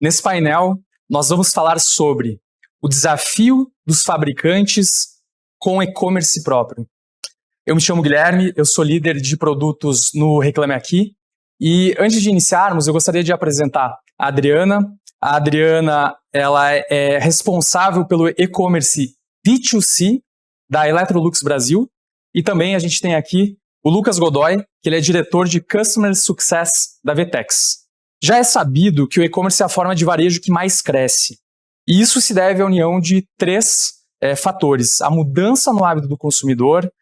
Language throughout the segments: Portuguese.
Nesse painel, nós vamos falar sobre o desafio dos fabricantes com e-commerce próprio. Eu me chamo Guilherme, eu sou líder de produtos no Reclame Aqui. E antes de iniciarmos, eu gostaria de apresentar a Adriana. A Adriana, ela é responsável pelo e-commerce B2C da Electrolux Brasil. E também a gente tem aqui o Lucas Godoy, que ele é diretor de Customer Success da Vtex. Já é sabido que o e-commerce é a forma de varejo que mais cresce. E isso se deve à união de três fatores: a mudança no hábito do consumidor,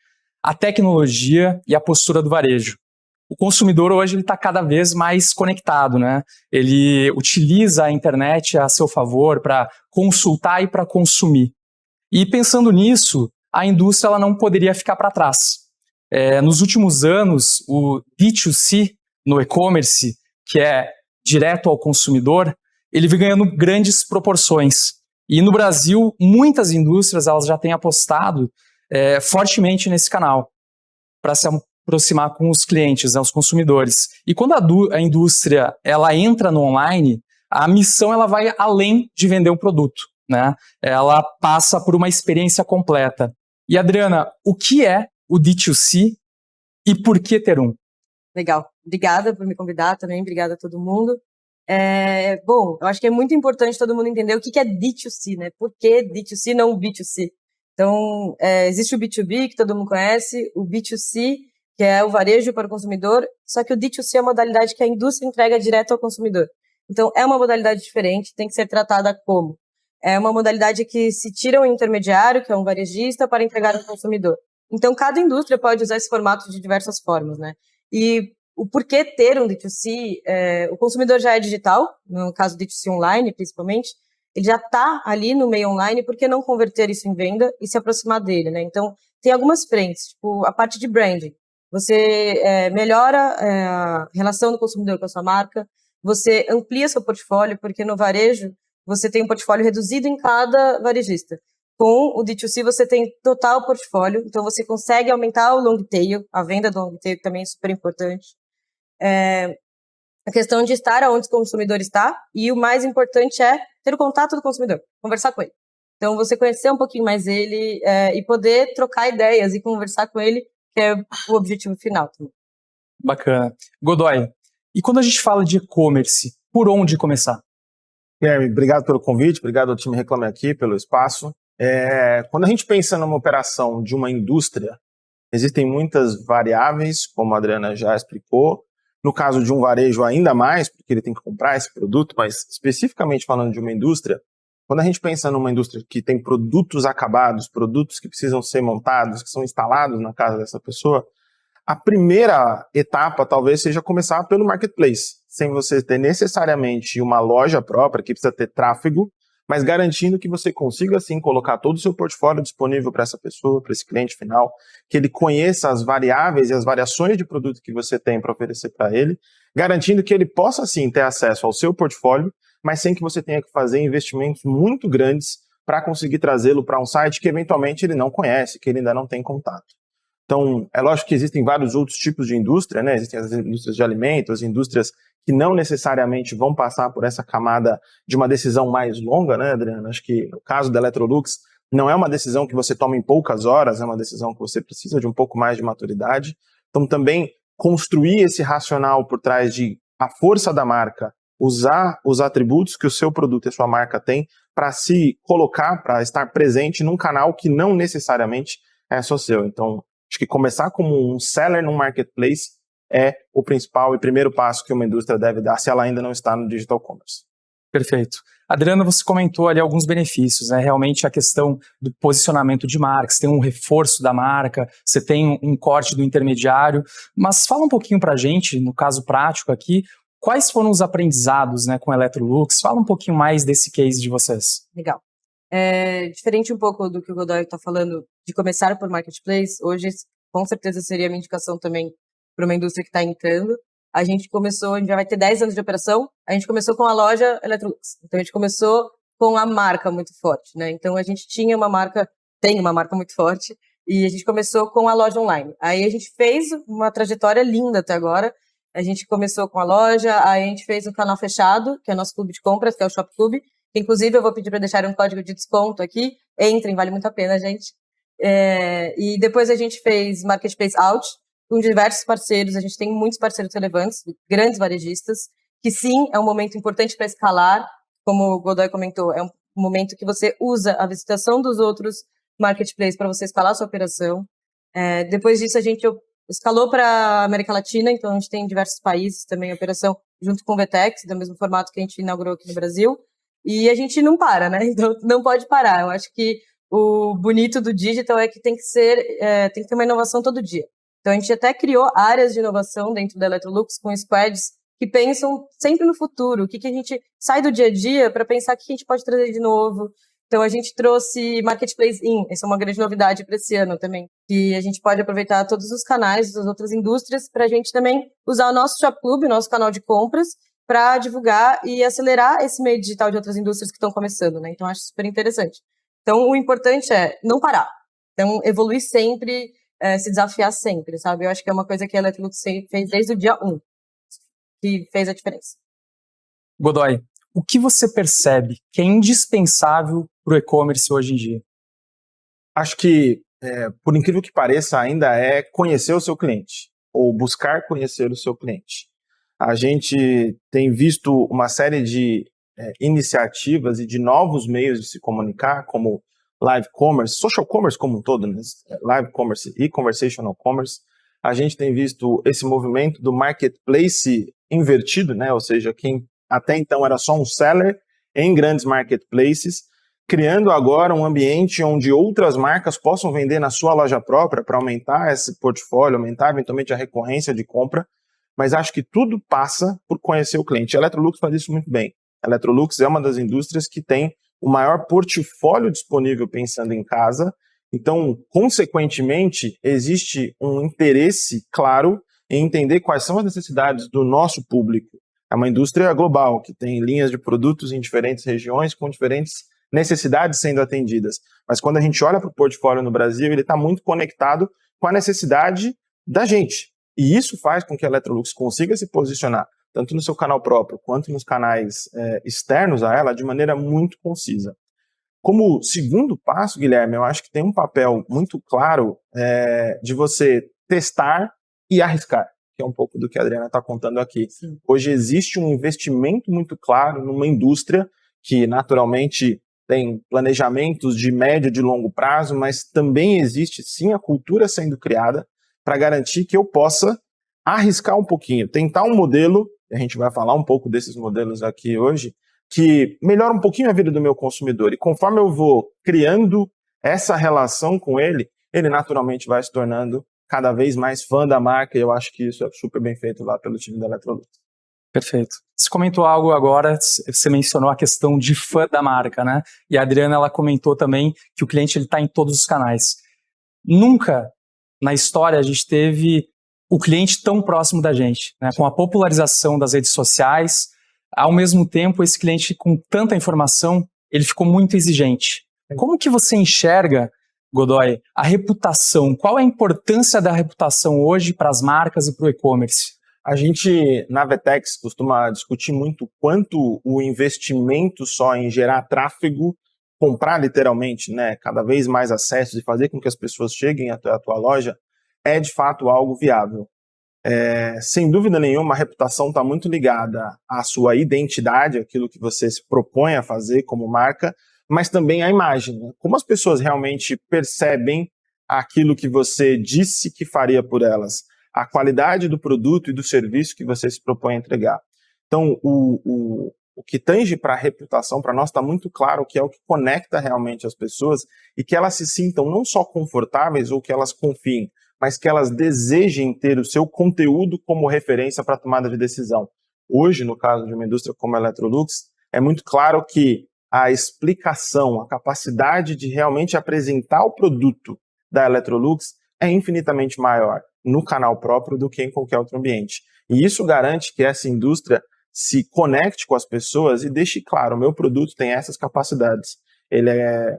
a tecnologia e a postura do varejo. O consumidor hoje está cada vez mais conectado, né? Ele utiliza a internet a seu favor para consultar e para consumir. E pensando nisso, a indústria ela não poderia ficar para trás. Nos últimos anos, o B2C no e-commerce, que é direto ao consumidor, ele vem ganhando grandes proporções. E no Brasil, muitas indústrias elas já têm apostado fortemente nesse canal para se aproximar com os clientes, né, os consumidores. E quando a indústria ela entra no online, a missão ela vai além de vender um produto, né? Ela passa por uma experiência completa. E Adriana, o que é o D2C e por que ter um? Legal. Obrigada por me convidar também, obrigada a todo mundo. Bom, eu acho que é muito importante todo mundo entender o que é D2C, né? Por que D2C, não B2C? Então, existe o B2B, que todo mundo conhece, o B2C, que é o varejo para o consumidor, só que o D2C é a modalidade que a indústria entrega direto ao consumidor. Então, é uma modalidade diferente, tem que ser tratada como? É uma modalidade que se tira um intermediário, que é um varejista, para entregar ao consumidor. Então, cada indústria pode usar esse formato de diversas formas, né? E o porquê ter um D2C, o consumidor já é digital, no caso do D2C online, principalmente, ele já está ali no meio online, por que não converter isso em venda e se aproximar dele, né? Então, tem algumas frentes, tipo a parte de branding. Você melhora a relação do consumidor com a sua marca, você amplia seu portfólio, porque no varejo você tem um portfólio reduzido em cada varejista. Com o D2C você tem total portfólio, então você consegue aumentar o long tail, a venda do long tail que também é super importante. A questão de estar onde o consumidor está, e o mais importante é ter o contato do consumidor, conversar com ele. Então, você conhecer um pouquinho mais ele e poder trocar ideias e conversar com ele, que é o objetivo final também. Bacana. Godoy, e quando a gente fala de e-commerce, por onde começar? Guilherme, obrigado pelo convite, obrigado ao time Reclame Aqui pelo espaço. Quando a gente pensa numa operação de uma indústria, existem muitas variáveis, como a Adriana já explicou. No caso de um varejo, ainda mais, porque ele tem que comprar esse produto, mas especificamente falando de uma indústria, quando a gente pensa numa indústria que tem produtos acabados, produtos que precisam ser montados, que são instalados na casa dessa pessoa, a primeira etapa talvez seja começar pelo marketplace, sem você ter necessariamente uma loja própria que precisa ter tráfego, mas garantindo que você consiga, assim, colocar todo o seu portfólio disponível para essa pessoa, para esse cliente final, que ele conheça as variáveis e as variações de produto que você tem para oferecer para ele, garantindo que ele possa, sim, ter acesso ao seu portfólio, mas sem que você tenha que fazer investimentos muito grandes para conseguir trazê-lo para um site que, eventualmente, ele não conhece, que ele ainda não tem contato. Então, é lógico que existem vários outros tipos de indústria, né? Existem as indústrias de alimentos, as indústrias que não necessariamente vão passar por essa camada de uma decisão mais longa, né, Adriana? Acho que no caso da Electrolux, não é uma decisão que você toma em poucas horas, é uma decisão que você precisa de um pouco mais de maturidade. Então, também construir esse racional por trás de a força da marca, usar os atributos que o seu produto e a sua marca tem para se colocar, para estar presente num canal que não necessariamente é só seu. Então, acho que começar como um seller num marketplace é o principal e primeiro passo que uma indústria deve dar se ela ainda não está no digital commerce. Perfeito. Adriana, você comentou ali alguns benefícios, né? Realmente a questão do posicionamento de marca, você tem um reforço da marca, você tem um corte do intermediário, mas fala um pouquinho para a gente, no caso prático aqui, quais foram os aprendizados, né, com a Electrolux? Fala um pouquinho mais desse case de vocês. Legal. Diferente um pouco do que o Godoy está falando de começar por marketplace, hoje com certeza seria a minha indicação também para uma indústria que está entrando. A gente já vai ter 10 anos de operação, a gente começou com a loja Electrolux. Então a gente começou com a marca muito forte, né? Então a gente tem uma marca muito forte, e a gente começou com a loja online. Aí a gente fez uma trajetória linda até agora, A gente começou com a loja, aí a gente fez um canal fechado, que é o nosso clube de compras, que é o Shop Club. Inclusive, eu vou pedir para deixar um código de desconto aqui. Entrem, vale muito a pena, gente. E depois a gente fez Marketplace Out, com diversos parceiros. A gente tem muitos parceiros relevantes, grandes varejistas, que sim, é um momento importante para escalar. Como o Godoy comentou, é um momento que você usa a visitação dos outros marketplaces para você escalar a sua operação. Depois disso, a gente escalou para a América Latina, então a gente tem em diversos países também a operação junto com o Vetex, do mesmo formato que a gente inaugurou aqui no Brasil. E a gente não para, né? Então não pode parar. Eu acho que o bonito do digital é que tem que ter uma inovação todo dia. Então a gente até criou áreas de inovação dentro da Electrolux com squads que pensam sempre no futuro, o que a gente sai do dia a dia para pensar o que a gente pode trazer de novo. Então a gente trouxe Marketplace In, essa é uma grande novidade para esse ano também, que a gente pode aproveitar todos os canais das outras indústrias para a gente também usar o nosso Shop Club, o nosso canal de compras, para divulgar e acelerar esse meio digital de outras indústrias que estão começando, né? Então acho super interessante. Então o importante é não parar, então evoluir sempre, se desafiar sempre, sabe? Eu acho que é uma coisa que a Electrolux fez desde o dia 1, que fez a diferença. Godoy, o que você percebe que é indispensável para o e-commerce hoje em dia? Acho que, por incrível que pareça, ainda é conhecer o seu cliente, ou buscar conhecer o seu cliente. A gente tem visto uma série de iniciativas e de novos meios de se comunicar, como live commerce, social commerce como um todo, né? Live commerce e conversational commerce. A gente tem visto esse movimento do marketplace invertido, né? Ou seja, quem até então era só um seller em grandes marketplaces, criando agora um ambiente onde outras marcas possam vender na sua loja própria para aumentar esse portfólio, aumentar eventualmente a recorrência de compra. Mas acho que tudo passa por conhecer o cliente. A Electrolux faz isso muito bem. A Electrolux é uma das indústrias que tem o maior portfólio disponível pensando em casa. Então, consequentemente, existe um interesse claro em entender quais são as necessidades do nosso público. É uma indústria global, que tem linhas de produtos em diferentes regiões, com diferentes necessidades sendo atendidas. Mas quando a gente olha para o portfólio no Brasil, ele está muito conectado com a necessidade da gente. E isso faz com que a Electrolux consiga se posicionar, tanto no seu canal próprio, quanto nos canais externos a ela, de maneira muito concisa. Como segundo passo, Guilherme, eu acho que tem um papel muito claro de você testar e arriscar, que é um pouco do que a Adriana está contando aqui. Sim. Hoje existe um investimento muito claro numa indústria que naturalmente tem planejamentos de médio e de longo prazo, mas também existe sim a cultura sendo criada para garantir que eu possa arriscar um pouquinho, tentar um modelo, a gente vai falar um pouco desses modelos aqui hoje, que melhora um pouquinho a vida do meu consumidor. E conforme eu vou criando essa relação com ele, ele naturalmente vai se tornando cada vez mais fã da marca, e eu acho que isso é super bem feito lá pelo time da Electrolux. Perfeito. Você comentou algo agora, você mencionou a questão de fã da marca, né? E a Adriana, ela comentou também que o cliente está em todos os canais. Nunca na história a gente teve o cliente tão próximo da gente, né? Com a popularização das redes sociais, ao mesmo tempo esse cliente com tanta informação, ele ficou muito exigente. Como que você enxerga, Godoy, a reputação? Qual é a importância da reputação hoje para as marcas e para o e-commerce? A gente, na Vetex, costuma discutir muito quanto o investimento só em gerar tráfego, comprar literalmente, né, cada vez mais acessos e fazer com que as pessoas cheguem até a tua loja, é de fato algo viável. Sem dúvida nenhuma, a reputação está muito ligada à sua identidade, aquilo que você se propõe a fazer como marca, mas também à imagem, né? Como as pessoas realmente percebem aquilo que você disse que faria por elas, a qualidade do produto e do serviço que você se propõe a entregar. Então, o que tange para a reputação, para nós, está muito claro que é o que conecta realmente as pessoas e que elas se sintam não só confortáveis ou que elas confiem, mas que elas desejem ter o seu conteúdo como referência para a tomada de decisão. Hoje, no caso de uma indústria como a Electrolux, é muito claro que a explicação, a capacidade de realmente apresentar o produto da Electrolux é infinitamente maior no canal próprio do que em qualquer outro ambiente. E isso garante que essa indústria se conecte com as pessoas e deixe claro, o meu produto tem essas capacidades. Ele é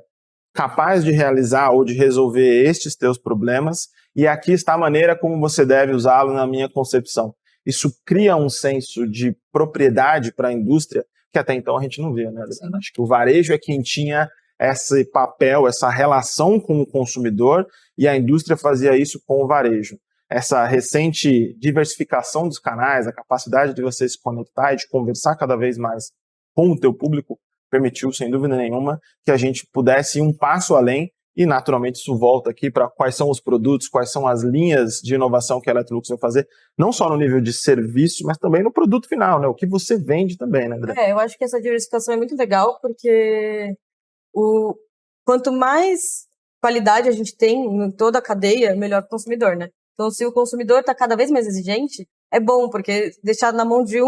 capaz de realizar ou de resolver estes teus problemas e aqui está a maneira como você deve usá-lo na minha concepção. isso cria um senso de propriedade para a indústria que até então a gente não vê, né? Acho que o varejo é quem tinha esse papel, essa relação com o consumidor, e a indústria fazia isso com o varejo. Essa recente diversificação dos canais, a capacidade de você se conectar e de conversar cada vez mais com o teu público, permitiu, sem dúvida nenhuma, que a gente pudesse ir um passo além, e naturalmente isso volta aqui para quais são os produtos, quais são as linhas de inovação que a Electrolux vai fazer, não só no nível de serviço, mas também no produto final, né? O que você vende também, né, André? Eu acho que essa diversificação é muito legal, porque quanto mais qualidade a gente tem em toda a cadeia, melhor para o consumidor, né? Então, se o consumidor está cada vez mais exigente, é bom, porque deixar na mão de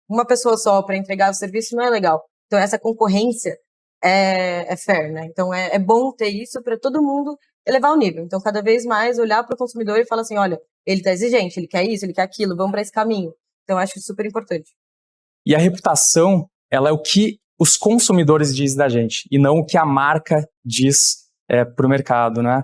uma pessoa só para entregar o serviço não é legal. Então, essa concorrência é fair, né? Então, é bom ter isso para todo mundo elevar o nível. Então, cada vez mais olhar para o consumidor e falar assim, olha, ele está exigente, ele quer isso, ele quer aquilo, vamos para esse caminho. Então, eu acho super importante. E a reputação, ela é o que os consumidores dizem da gente, e não o que a marca diz para o mercado, né?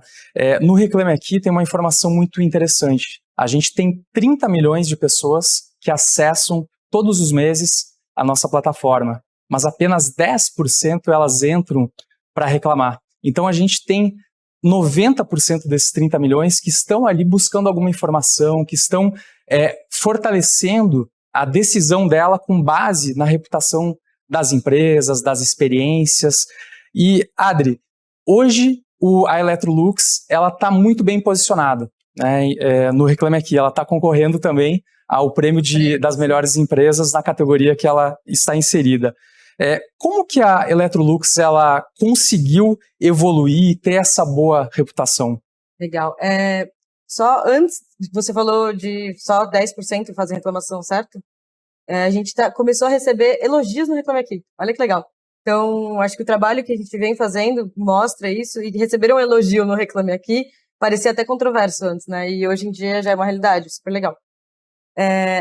No Reclame Aqui tem uma informação muito interessante. A gente tem 30 milhões de pessoas que acessam todos os meses a nossa plataforma, mas apenas 10% elas entram para reclamar. Então a gente tem 90% desses 30 milhões que estão ali buscando alguma informação, que estão fortalecendo a decisão dela com base na reputação das empresas, das experiências. E, Adri, hoje a Electrolux está muito bem posicionada, né? No Reclame Aqui. Ela está concorrendo também ao prêmio das melhores empresas na categoria que ela está inserida. Como que a Electrolux ela conseguiu evoluir e ter essa boa reputação? Legal. Só antes, você falou de só 10% fazer reclamação, certo? A gente começou a receber elogios no Reclame Aqui. Olha que legal. Então, acho que o trabalho que a gente vem fazendo mostra isso, e receber um elogio no Reclame Aqui parecia até controverso antes, né? E hoje em dia já é uma realidade, super legal.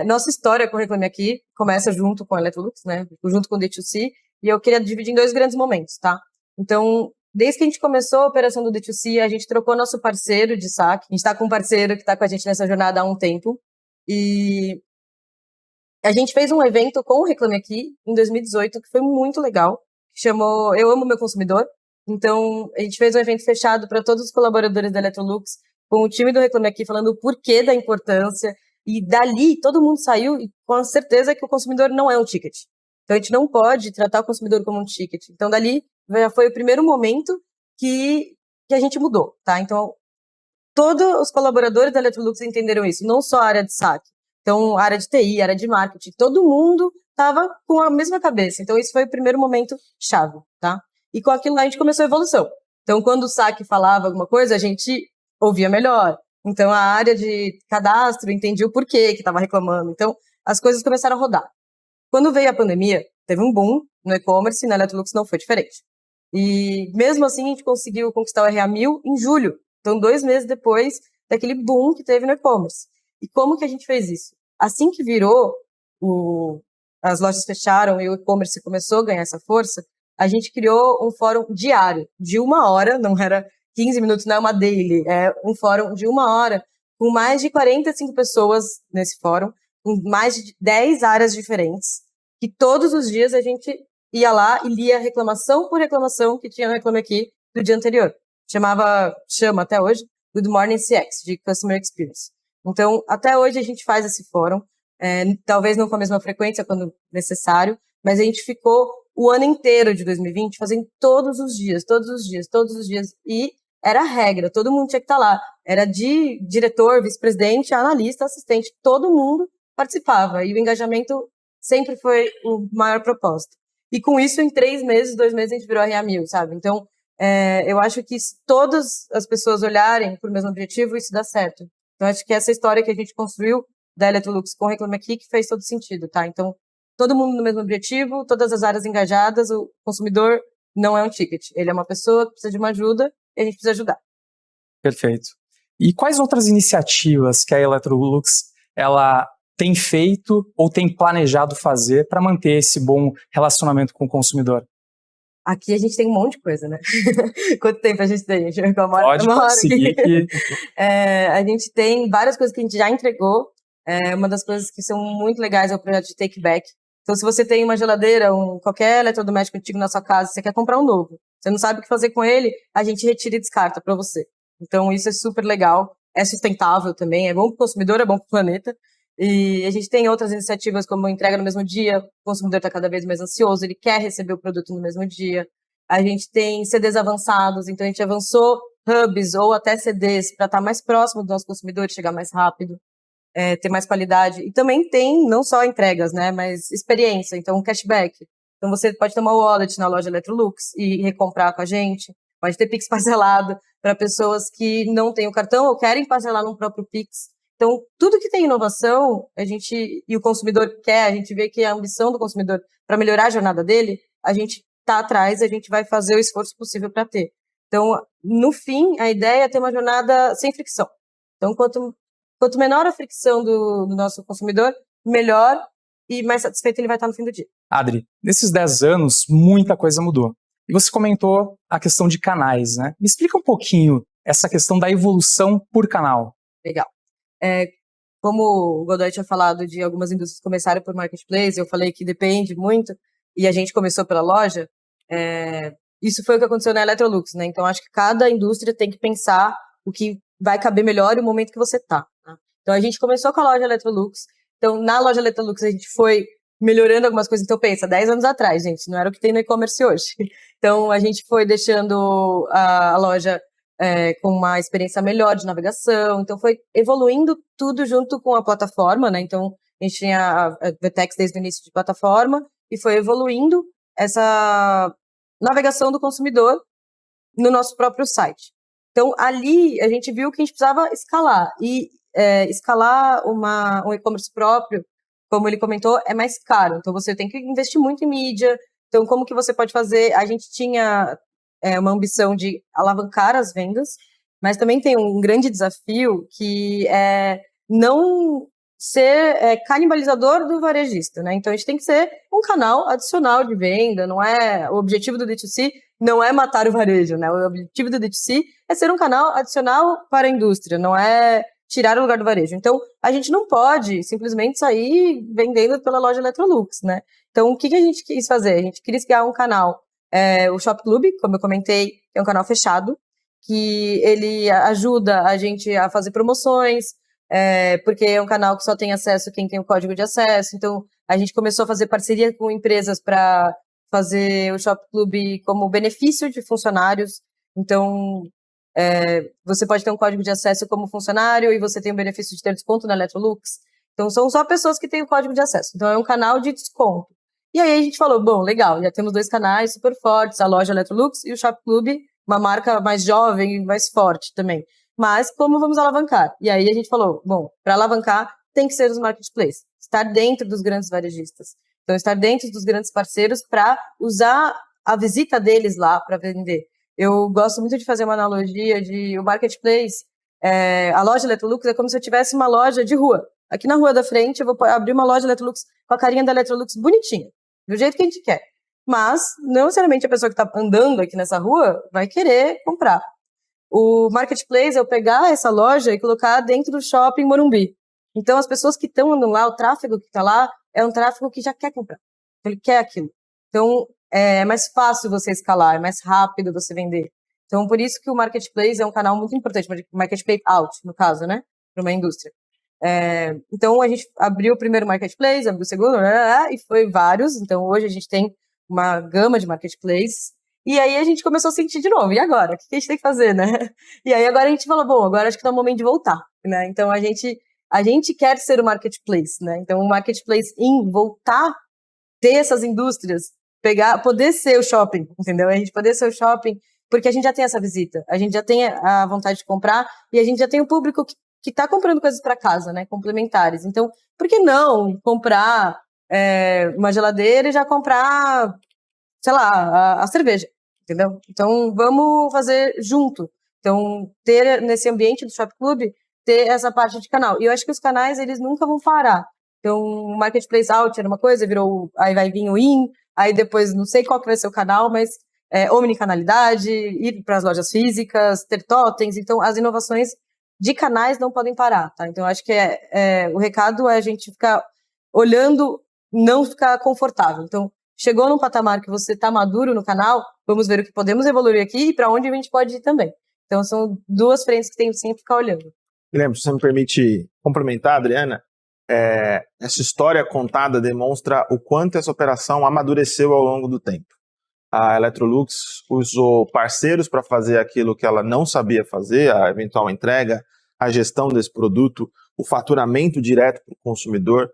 Nossa história com o Reclame Aqui começa junto com a Electrolux, né? Junto com o D2C, e eu queria dividir em 2 grandes momentos, tá? Então, desde que a gente começou a operação do D2C, a gente trocou nosso parceiro de saque. A gente está com um parceiro que está com a gente nessa jornada há um tempo, e a gente fez um evento com o Reclame Aqui em 2018, que foi muito legal, que chamou Eu Amo Meu Consumidor. Então, a gente fez um evento fechado para todos os colaboradores da Electrolux, com o time do Reclame Aqui falando o porquê da importância, e dali todo mundo saiu com a certeza que o consumidor não é um ticket. Então, a gente não pode tratar o consumidor como um ticket. Então, dali já foi o primeiro momento que a gente mudou, tá? Então, todos os colaboradores da Electrolux entenderam isso, não só a área de saque. Então, a área de TI, a área de marketing, todo mundo estava com a mesma cabeça. Então, esse foi o primeiro momento chave, tá? E com aquilo lá a gente começou a evolução. Então, quando o saque falava alguma coisa, a gente ouvia melhor. Então, a área de cadastro entendia o porquê que estava reclamando. Então, as coisas começaram a rodar. Quando veio a pandemia, teve um boom no e-commerce e na Electrolux não foi diferente. E, mesmo assim, a gente conseguiu conquistar o RA1000 em julho. Então, 2 meses depois daquele boom que teve no e-commerce. E como que a gente fez isso? Assim que virou, as lojas fecharam e o e-commerce começou a ganhar essa força, a gente criou um fórum diário, de 1 hora, não era 15 minutos, não é uma daily, é um fórum de 1 hora, com mais de 45 pessoas nesse fórum, com mais de 10 áreas diferentes, que todos os dias a gente ia lá e lia reclamação por reclamação que tinha no Reclame Aqui do dia anterior. Chama até hoje, Good Morning CX, de Customer Experience. Então, até hoje a gente faz esse fórum, talvez não com a mesma frequência quando necessário, mas a gente ficou o ano inteiro de 2020 fazendo todos os dias, e era a regra, todo mundo tinha que estar lá. Era de diretor, vice-presidente, analista, assistente, todo mundo participava, e o engajamento sempre foi o maior propósito. E com isso, em 3 meses, 2 meses, a gente virou a RA1000, sabe? Então, eu acho que se todas as pessoas olharem para o mesmo objetivo, isso dá certo. Então, acho que essa história que a gente construiu da Electrolux com o Reclame Aqui que fez todo sentido, tá? Então, todo mundo no mesmo objetivo, todas as áreas engajadas, o consumidor não é um ticket. Ele é uma pessoa que precisa de uma ajuda e a gente precisa ajudar. Perfeito. E quais outras iniciativas que a Electrolux ela tem feito ou tem planejado fazer para manter esse bom relacionamento com o consumidor? Aqui a gente tem um monte de coisa, né? Quanto tempo a gente tem? Pode seguir. A gente tem várias coisas que a gente já entregou. Uma das coisas que são muito legais é o projeto de take back. Então, se você tem uma geladeira, qualquer eletrodoméstico antigo na sua casa, você quer comprar um novo, você não sabe o que fazer com ele, a gente retira e descarta para você. Então, isso é super legal, é sustentável também, é bom para o consumidor, é bom para o planeta. E a gente tem outras iniciativas como entrega no mesmo dia, o consumidor está cada vez mais ansioso, ele quer receber o produto no mesmo dia. A gente tem CDs avançados, então a gente avançou hubs ou até CDs para estar mais próximo do nosso consumidor, chegar mais rápido. Ter mais qualidade. E também tem não só entregas, né, mas experiência, então cashback. Então você pode ter uma wallet na loja Electrolux e recomprar com a gente, pode ter Pix parcelado para pessoas que não têm o cartão ou querem parcelar no próprio Pix. Então, tudo que tem inovação, e o consumidor quer, a gente vê que a ambição do consumidor para melhorar a jornada dele, a gente está atrás, a gente vai fazer o esforço possível para ter. Então, no fim, a ideia é ter uma jornada sem fricção. Então, quanto menor a fricção do nosso consumidor, melhor e mais satisfeito ele vai estar no fim do dia. Adri, nesses 10 anos, muita coisa mudou. E você comentou a questão de canais, né? Me explica um pouquinho essa questão da evolução por canal. Legal. Como o Godoy tinha falado de algumas indústrias começarem por marketplace, eu falei que depende muito, e a gente começou pela loja, isso foi o que aconteceu na Electrolux, né? Então, acho que cada indústria tem que pensar o que vai caber melhor e o momento que você está. Tá? Então, a gente começou com a loja Electrolux. Então, na loja Electrolux, a gente foi melhorando algumas coisas. Então, pensa, 10 anos atrás, gente, não era o que tem no e-commerce hoje. Então, a gente foi deixando a loja com uma experiência melhor de navegação. Então, foi evoluindo tudo junto com a plataforma, né? Então, a gente tinha a VTEX desde o início de plataforma e foi evoluindo essa navegação do consumidor no nosso próprio site. Então, ali, a gente viu que a gente precisava escalar. E escalar um e-commerce próprio, como ele comentou, é mais caro. Então, você tem que investir muito em mídia. Então, como que você pode fazer? A gente tinha uma ambição de alavancar as vendas, mas também tem um grande desafio que é não ser canibalizador do varejista, né? Então, a gente tem que ser um canal adicional de venda, não é... O objetivo do D2C não é matar o varejo, né? O objetivo do D2C é ser um canal adicional para a indústria, não é tirar o lugar do varejo. Então, a gente não pode simplesmente sair vendendo pela loja Electrolux, né? Então, o que a gente quis fazer? A gente quis criar um canal, o Shop Club, como eu comentei, é um canal fechado, que ele ajuda a gente a fazer promoções, porque é um canal que só tem acesso quem tem o código de acesso. Então, a gente começou a fazer parceria com empresas para fazer o Shop Club como benefício de funcionários. Então, você pode ter um código de acesso como funcionário e você tem o benefício de ter desconto na Electrolux. Então, são só pessoas que têm o código de acesso. Então, é um canal de desconto. E aí, a gente falou, bom, legal, já temos 2 canais super fortes, a loja Electrolux e o Shop Club, uma marca mais jovem e mais forte também. Mas, como vamos alavancar? E aí, a gente falou, bom, para alavancar, tem que ser os marketplaces. Estar dentro dos grandes varejistas. Então, estar dentro dos grandes parceiros para usar a visita deles lá para vender. Eu gosto muito de fazer uma analogia de o marketplace, a loja Electrolux é como se eu tivesse uma loja de rua. Aqui na rua da frente eu vou abrir uma loja Electrolux com a carinha da Electrolux bonitinha, do jeito que a gente quer. Mas não necessariamente a pessoa que está andando aqui nessa rua vai querer comprar. O marketplace é eu pegar essa loja e colocar dentro do shopping Morumbi. Então as pessoas que estão andando lá, o tráfego que está lá, é um tráfego que já quer comprar. Ele quer aquilo. Então, é mais fácil você escalar, é mais rápido você vender. Então, por isso que o Marketplace é um canal muito importante, Marketplace Out, no caso, né? Para uma indústria. Então, a gente abriu o primeiro Marketplace, abriu o segundo, e foi vários. Então, hoje a gente tem uma gama de Marketplace. E aí a gente começou a sentir de novo. E agora? O que a gente tem que fazer, né? E aí agora a gente falou, bom, agora acho que tá o momento de voltar, né? Então, a gente quer ser o Marketplace, né? Então, o Marketplace voltar, ter essas indústrias, poder ser o shopping, entendeu? A gente poder ser o shopping, porque a gente já tem essa visita, a gente já tem a vontade de comprar e a gente já tem o público que está comprando coisas para casa, né? Complementares. Então, por que não comprar uma geladeira e já comprar, sei lá, a cerveja, entendeu? Então, vamos fazer junto. Então, ter nesse ambiente do Shop Club, ter essa parte de canal. E eu acho que os canais, eles nunca vão parar. Então, o Marketplace Out era uma coisa, aí vai vir o In, aí depois não sei qual que vai ser o canal, mas omnicanalidade, ir para as lojas físicas, ter totens. Então, as inovações de canais não podem parar, tá? Então, acho que o recado é a gente ficar olhando, não ficar confortável. Então, chegou num patamar que você está maduro no canal, vamos ver o que podemos evoluir aqui e para onde a gente pode ir também. Então, são duas frentes que tem que sempre ficar olhando. Guilherme, se você me permite complementar, Adriana, essa história contada demonstra o quanto essa operação amadureceu ao longo do tempo. A Electrolux usou parceiros para fazer aquilo que ela não sabia fazer, a eventual entrega, a gestão desse produto, o faturamento direto para o consumidor.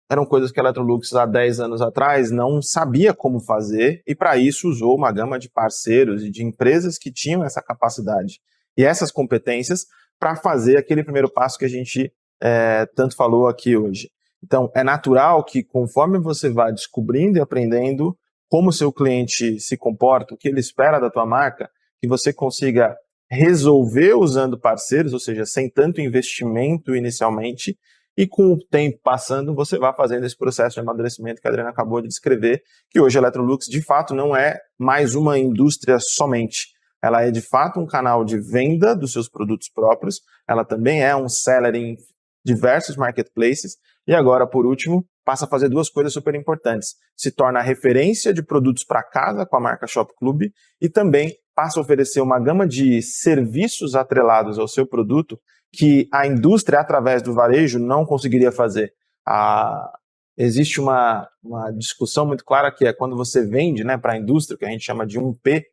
Eram coisas que a Electrolux há 10 anos atrás não sabia como fazer e para isso usou uma gama de parceiros e de empresas que tinham essa capacidade e essas competências para fazer aquele primeiro passo que a gente tanto falou aqui hoje. Então, é natural que conforme você vai descobrindo e aprendendo como o seu cliente se comporta, o que ele espera da tua marca, que você consiga resolver usando parceiros, ou seja, sem tanto investimento inicialmente, e com o tempo passando, você vai fazendo esse processo de amadurecimento que a Adriana acabou de descrever, que hoje a Electrolux, de fato, não é mais uma indústria somente. Ela é, de fato, um canal de venda dos seus produtos próprios, ela também é um seller em diversos marketplaces, e agora, por último, passa a fazer duas coisas super importantes. Se torna a referência de produtos para casa com a marca Shop Club e também passa a oferecer uma gama de serviços atrelados ao seu produto que a indústria, através do varejo, não conseguiria fazer. Existe uma discussão muito clara que é quando você vende, né, para a indústria, que a gente chama de 1P,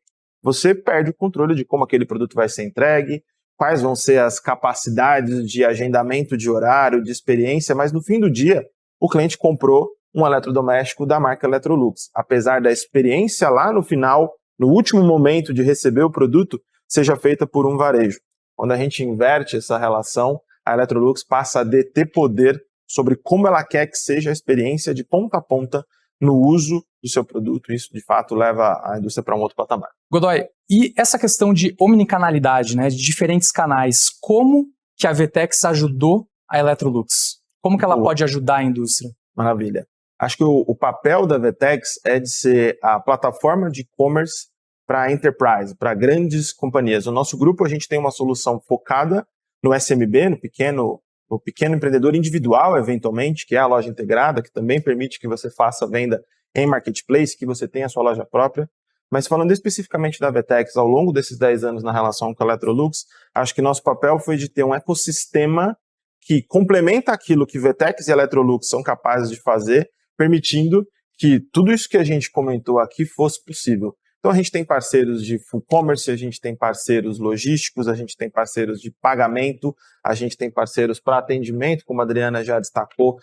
você perde o controle de como aquele produto vai ser entregue, quais vão ser as capacidades de agendamento de horário, de experiência, mas no fim do dia, o cliente comprou um eletrodoméstico da marca Electrolux. Apesar da experiência lá no final, no último momento de receber o produto, seja feita por um varejo. Quando a gente inverte essa relação, a Electrolux passa a deter poder sobre como ela quer que seja a experiência de ponta a ponta no uso do seu produto. Isso, de fato, leva a indústria para um outro patamar. Godoy, e essa questão de omnicanalidade, né, de diferentes canais, como que a VTEX ajudou a Electrolux? Como que ela pode ajudar a indústria? Maravilha. Acho que o papel da VTEX é de ser a plataforma de e-commerce para enterprise, para grandes companhias. No nosso grupo, a gente tem uma solução focada no SMB, no pequeno empreendedor individual, eventualmente, que é a loja integrada, que também permite que você faça venda em marketplace, que você tenha a sua loja própria. Mas falando especificamente da VTEX, ao longo desses 10 anos na relação com a Electrolux, acho que nosso papel foi de ter um ecossistema que complementa aquilo que VTEX e Electrolux são capazes de fazer, permitindo que tudo isso que a gente comentou aqui fosse possível. Então a gente tem parceiros de full commerce, a gente tem parceiros logísticos, a gente tem parceiros de pagamento, a gente tem parceiros para atendimento, como a Adriana já destacou,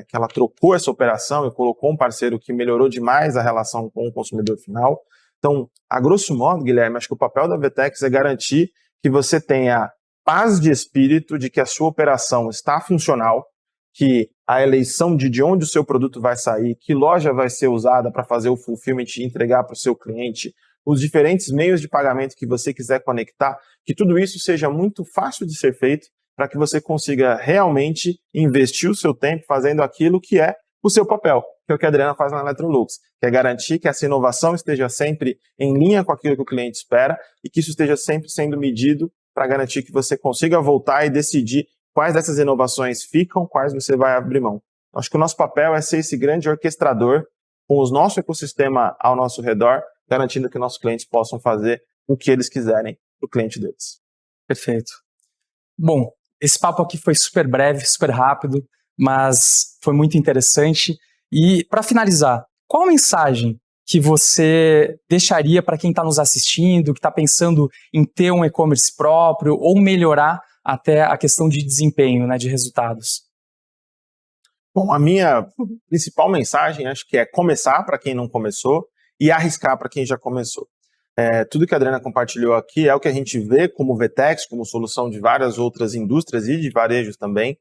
que ela trocou essa operação e colocou um parceiro que melhorou demais a relação com o consumidor final. Então, a grosso modo, Guilherme, acho que o papel da VTEX é garantir que você tenha paz de espírito de que a sua operação está funcional, que a eleição de onde o seu produto vai sair, que loja vai ser usada para fazer o fulfillment e entregar para o seu cliente, os diferentes meios de pagamento que você quiser conectar, que tudo isso seja muito fácil de ser feito para que você consiga realmente investir o seu tempo fazendo aquilo que é o seu papel, que é o que a Adriana faz na Electrolux, que é garantir que essa inovação esteja sempre em linha com aquilo que o cliente espera e que isso esteja sempre sendo medido para garantir que você consiga voltar e decidir quais dessas inovações ficam, quais você vai abrir mão. Acho que o nosso papel é ser esse grande orquestrador com o nosso ecossistema ao nosso redor, garantindo que nossos clientes possam fazer o que eles quiserem para o cliente deles. Perfeito. Bom, esse papo aqui foi super breve, super rápido, mas foi muito interessante. E, para finalizar, qual a mensagem que você deixaria para quem está nos assistindo, que está pensando em ter um e-commerce próprio ou melhorar até a questão de desempenho, né, de resultados? Bom, a minha principal mensagem acho que é começar para quem não começou e arriscar para quem já começou. Tudo que a Adriana compartilhou aqui é o que a gente vê como VTEX, como solução de várias outras indústrias e de varejos também.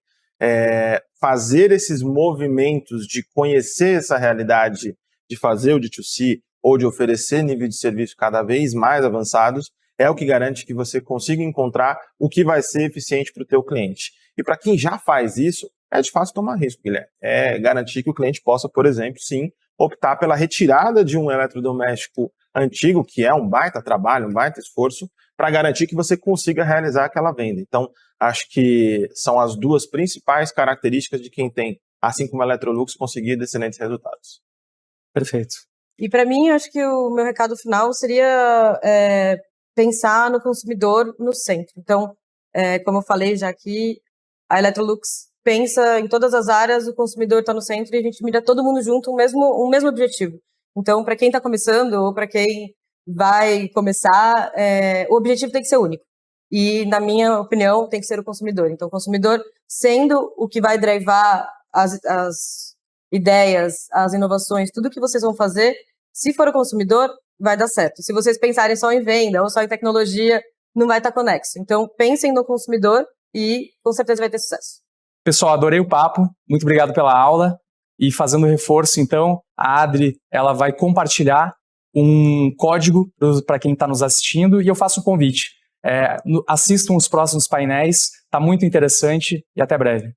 Fazer esses movimentos de conhecer essa realidade, de fazer o D2C ou de oferecer nível de serviço cada vez mais avançados, é o que garante que você consiga encontrar o que vai ser eficiente para o teu cliente. E para quem já faz isso, é de fato tomar risco, Guilherme. É garantir que o cliente possa, por exemplo, sim, optar pela retirada de um eletrodoméstico antigo, que é um baita trabalho, um baita esforço, para garantir que você consiga realizar aquela venda. Então, acho que são as duas principais características de quem tem, assim como a Electrolux, conseguido excelentes resultados. Perfeito. E para mim, acho que o meu recado final seria pensar no consumidor no centro. Então, como eu falei já aqui, a Electrolux pensa em todas as áreas, o consumidor está no centro e a gente mira todo mundo junto, um mesmo objetivo. Então, para quem está começando ou para quem vai começar, o objetivo tem que ser único. E, na minha opinião, tem que ser o consumidor. Então, o consumidor sendo o que vai drivar as ideias, as inovações, tudo que vocês vão fazer, se for o consumidor, vai dar certo. Se vocês pensarem só em venda ou só em tecnologia, não vai estar conexo. Então, pensem no consumidor e, com certeza, vai ter sucesso. Pessoal, adorei o papo. Muito obrigado pela aula. E fazendo reforço, então, a Adri ela vai compartilhar um código para quem está nos assistindo e eu faço um convite. Assistam os próximos painéis, está muito interessante e até breve.